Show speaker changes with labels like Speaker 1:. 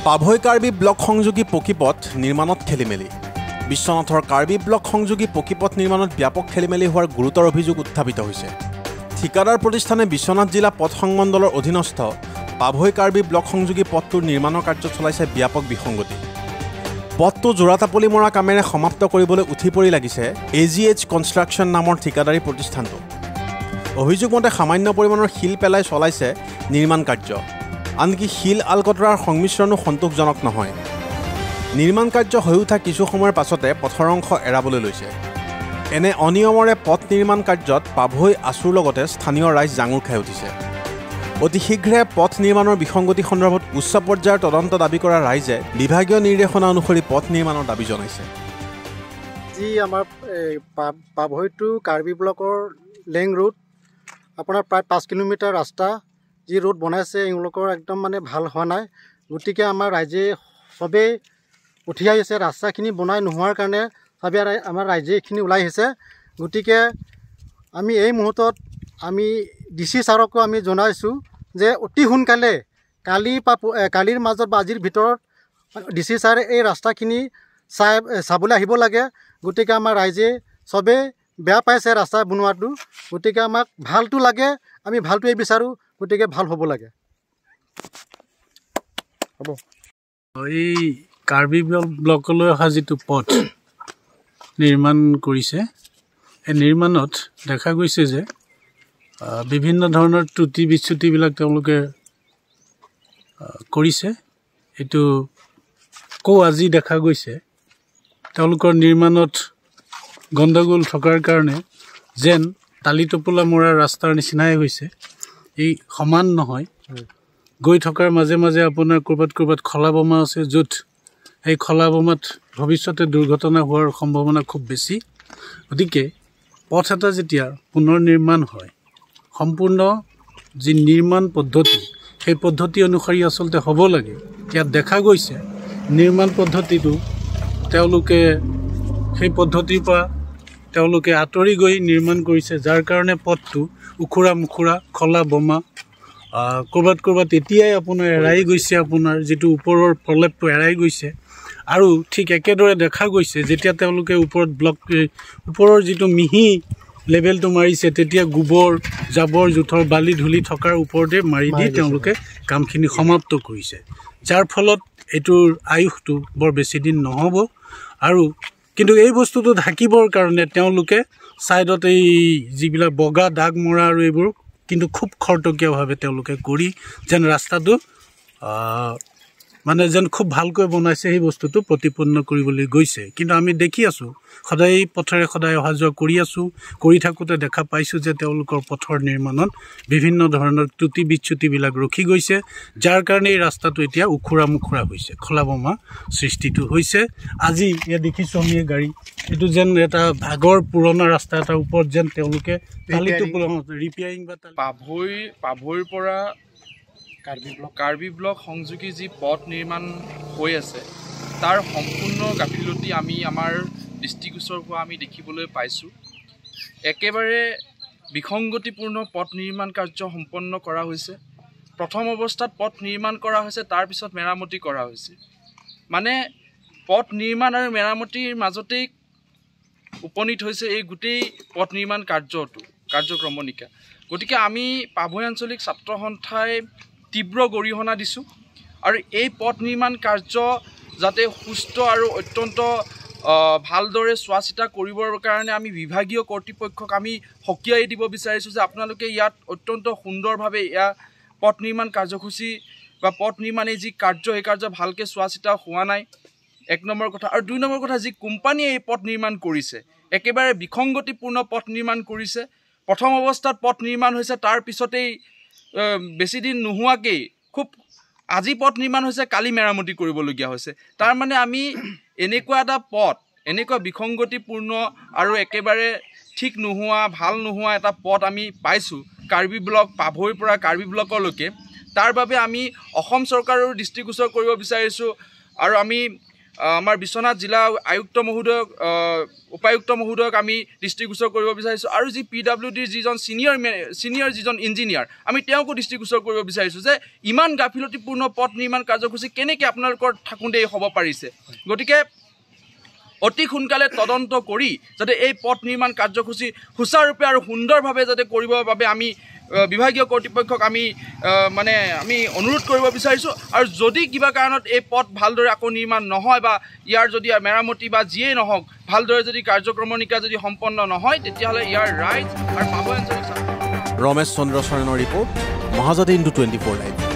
Speaker 1: পাভৈ Karbi block সংযোগী পকীপথ নিৰ্মাণত খেলিমেলি। বিশ্বনাথৰ কাৰ্বি ব্লক সংযোগী পকীপথ নিৰ্মাণত ব্যাপক খেলিমেলি হোৱাৰ গুৰুতৰ অভিযোগ উত্থাপিত হৈছে। ঠিকাদাৰ প্ৰতিষ্ঠানে বিশ্বনাথ জিলা পথ সংমণ্ডলৰ অধীনস্থ পাভৈ কাৰ্বি ব্লক সংযোগী পথটোৰ নিৰ্মাণৰ কাৰ্য চলাইছে ব্যাপক বিসংগতি। পথটো জোৰাতাপলি মৰা কামেৰে সমাপ্ত কৰিবলৈ উঠি পৰি লাগিছে AGH কনষ্ট্ৰাকশ্যন নামৰ ঠিকাদাৰী প্ৰতিষ্ঠানটো। অভিযোগ মতে সামান্য পৰিমাণৰ শিল পেলাই চলাইছে নিৰ্মাণ কাৰ্য। আনকি শিল আলকতৰাৰ সংমিশ্ৰণো সন্তোষজনক নহয়। নিৰ্মাণ কাৰ্য হৈ উঠা কিছু সময়ৰ পাছতে পথৰ অংশ এৰাবলৈ লৈছে। এনে অনিয়মৰে পথ নিৰ্মাণ কাৰ্যত পাভৈ আছুৰ লগতে স্থানীয় ৰাইজ জাঙুৰ খাই উঠিছে। অতি শীঘ্ৰে পথ নিৰ্মাণৰ বিসংগতি সন্দৰ্ভত উচ্চ পৰ্যায়ৰ তদন্ত দাবী কৰা ৰাইজে বিভাগীয় নিৰ্দেশনা অনুসৰি পথ নিৰ্মাণৰ দাবী জনাইছে।
Speaker 2: যি আমাৰ পাভৈ টু কাৰ্বি ব্লকৰ লেং ৰোড আপোনাৰ প্ৰায় 5 কিলোমিটাৰ ৰাস্তা যি ৰোড বনাইছে এওঁলোকৰ একদম মানে ভাল হোৱা নাই। গতিকে আমাৰ ৰাইজে চবেই উঠি আহিছে, ৰাস্তাখিনি বনাই নোহোৱাৰ কাৰণে চবেই আমাৰ ৰাইজে এইখিনি ওলাই আহিছে। গতিকে আমি এই মুহূৰ্তত আমি DC ছাৰকো আমি জনাইছোঁ যে অতি সোনকালে কালিৰ মাজত বা আজিৰ ভিতৰত DC ছাৰে এই ৰাস্তাখিনি চাবলৈ আহিব লাগে। গতিকে আমাৰ ৰাইজে চবেই বেয়া পাইছে ৰাস্তা বনোৱাটো। গতিকে আমাক ভালটো লাগে, আমি ভালটোৱে বিচাৰোঁ। গতিকে ভাল হ'ব লাগে। হ'ব
Speaker 3: এই কাৰ্বি ব্লকলৈ অহা যিটো পথ নিৰ্মাণ কৰিছে, এই নিৰ্মাণত দেখা গৈছে যে বিভিন্ন ধৰণৰ ত্ৰুটি বিচ্যুতিবিলাক তেওঁলোকে কৰিছে। এইটো আজি দেখা গৈছে তেওঁলোকৰ নিৰ্মাণত গণ্ডগোল থকাৰ কাৰণে যেন টালি টোপোলা মৰা ৰাস্তাৰ নিচিনাই হৈছে। এই সমান নহয়, গৈ থকাৰ মাজে মাজে আপোনাৰ ক'ৰবাত খলা বোমা আছে, য'ত এই খলা বোমাত ভৱিষ্যতে দুৰ্ঘটনা হোৱাৰ সম্ভাৱনা খুব বেছি। গতিকে পথ এটা যেতিয়া পুনৰ নিৰ্মাণ হয়, সম্পূৰ্ণ যি নিৰ্মাণ পদ্ধতি সেই পদ্ধতি অনুসৰি আচলতে হ'ব লাগে। ইয়াত দেখা গৈছে নিৰ্মাণ পদ্ধতিটো তেওঁলোকে সেই পদ্ধতিৰ পৰা তেওঁলোকে আঁতৰি গৈ নিৰ্মাণ কৰিছে, যাৰ কাৰণে পথটো উখুৰা মুখুৰা খলা বোমা ক'ৰবাত এতিয়াই আপোনাৰ এৰাই গৈছে, আপোনাৰ যিটো ওপৰৰ প্ৰলেপটো এৰাই গৈছে। আৰু ঠিক একেদৰে দেখা গৈছে যেতিয়া তেওঁলোকে ওপৰৰ যিটো মিহি লেভেলটো মাৰিছে, তেতিয়া গোবৰ জাবৰ জোঁথৰ বালি ধূলি থকাৰ ওপৰতে মাৰি দি তেওঁলোকে কামখিনি সমাপ্ত কৰিছে, যাৰ ফলত এইটোৰ আয়ুসটো বৰ বেছি দিন নহ'ব। আৰু কিন্তু এই বস্তুটো ঢাকিবৰ কাৰণে তেওঁলোকে ছাইডত এই যিবিলাক বগা দাগ মৰা আৰু এইবোৰ কিন্তু খুব খৰতকীয়াভাৱে তেওঁলোকে কৰি যেন ৰাস্তাটো মানে যেন খুব ভালকৈ বনাইছে, সেই বস্তুটো প্ৰতিপন্ন কৰিবলৈ গৈছে। কিন্তু আমি দেখি আছোঁ সদায় পথেৰে সদায় অহা যোৱা কৰি আছোঁ, কৰি থাকোঁতে দেখা পাইছোঁ যে তেওঁলোকৰ পথৰ নিৰ্মাণত বিভিন্ন ধৰণৰ ত্ৰুটি বিচ্যুতিবিলাক ৰখি গৈছে, যাৰ কাৰণে এই ৰাস্তাটো এতিয়া উখুৰা মুখুৰা হৈছে, খলা বোমা সৃষ্টিটো হৈছে। আজি ইয়াত দেখিছোঁ আমি গাড়ী, এইটো যেন এটা ভাগৰ পুৰণা ৰাস্তা এটাৰ ওপৰত যেন তেওঁলোকে ৰিপেয়াৰিং বা
Speaker 4: পাভৈৰ পৰা কাৰ্বি ব্লক সংযোগী যি পথ নিৰ্মাণ হৈ আছে তাৰ সম্পূৰ্ণ গাফিলতি আমি আমাৰ দৃষ্টিগোচৰ হোৱা আমি দেখিবলৈ পাইছোঁ। একেবাৰে বিসংগতিপূৰ্ণ পথ নিৰ্মাণ কাৰ্য সম্পন্ন কৰা হৈছে। প্ৰথম অৱস্থাত পথ নিৰ্মাণ কৰা হৈছে, তাৰপিছত মেৰামতি কৰা হৈছে। মানে পথ নিৰ্মাণ আৰু মেৰামতিৰ মাজতেই উপনীত হৈছে এই গোটেই পথ নিৰ্মাণ কাৰ্যক্ৰমণিকা। গতিকে আমি পাভৈ আঞ্চলিক ছাত্ৰ সন্থাই তীব্ৰ গৰিহণা দিছোঁ আৰু এই পথ নিৰ্মাণ কাৰ্য যাতে সুস্থ আৰু অত্যন্ত ভালদৰে চোৱা চিতা কৰিবৰ কাৰণে আমি বিভাগীয় কৰ্তৃপক্ষক আমি সকীয়াই দিব বিচাৰিছোঁ যে আপোনালোকে ইয়াত অত্যন্ত সুন্দৰভাৱে পথ নিৰ্মাণ কাৰ্যসূচী বা পথ নিৰ্মাণে যি কাৰ্য সেই কাৰ্য ভালকৈ চোৱা চিতা হোৱা নাই, 1 নম্বৰ কথা। আৰু 2 নম্বৰ কথা, যি কোম্পানীয়ে এই পথ নিৰ্মাণ কৰিছে একেবাৰে বিসংগতিপূৰ্ণ পথ নিৰ্মাণ কৰিছে। প্ৰথম অৱস্থাত পথ নিৰ্মাণ হৈছে, তাৰ পিছতেই বেছি দিন নোহোৱাকেই খুব আজি পথ নিৰ্মাণ হৈছে, কালি মেৰামতি কৰিবলগীয়া হৈছে। তাৰমানে আমি এনেকুৱা এটা পথ, এনেকুৱা বিসংগতিপূৰ্ণ আৰু একেবাৰে ঠিক নোহোৱা ভাল নোহোৱা এটা পথ আমি পাইছোঁ পাভৈৰ পৰা কাৰ্বি ব্লকলৈকে। তাৰ বাবে আমি অসম চৰকাৰৰ দৃষ্টিগোচৰ কৰিব বিচাৰিছোঁ আৰু আমি আমাৰ বিশ্বনাথ জিলা আয়ুক্ত মহোদয়ক উপায়ুক্ত মহোদয়ক আমি দৃষ্টিগোচৰ কৰিব বিচাৰিছোঁ আৰু যি PWDৰ যিজন ছিনিয়ৰ যিজন ইঞ্জিনিয়াৰ আমি তেওঁকো দৃষ্টিগোচৰ কৰিব বিচাৰিছোঁ যে ইমান গাফিলতিপূৰ্ণ পথ নিৰ্মাণ কাৰ্যসূচী কেনেকৈ আপোনালোকৰ থাকোঁতে হ'ব পাৰিছে গতিকে অতি সোনকালে তদন্ত কৰি যাতে এই পথ নিৰ্মাণ কাৰ্যসূচী সুচাৰুৰূপে আৰু সুন্দৰভাৱে যাতে কৰিবৰ বাবে আমি বিভাগীয় কৰ্তৃপক্ষক আমি অনুৰোধ কৰিব বিচাৰিছোঁ আৰু যদি কিবা কাৰণত এই পথ ভালদৰে আকৌ নিৰ্মাণ নহয় বা ইয়াৰ যদি মেৰামতি বা যিয়েই নহওক ভালদৰে যদি কাৰ্যক্ৰমণিকা যদি সম্পন্ন নহয় তেতিয়াহ'লে ইয়াৰ ৰাইজ আৰু পাভৈ অঞ্চলিক
Speaker 1: ৰমেশ চন্দ্ৰ চৰণৰ ৰিপৰ্ট মহাজাতি ইন্দু 24 লাইভ।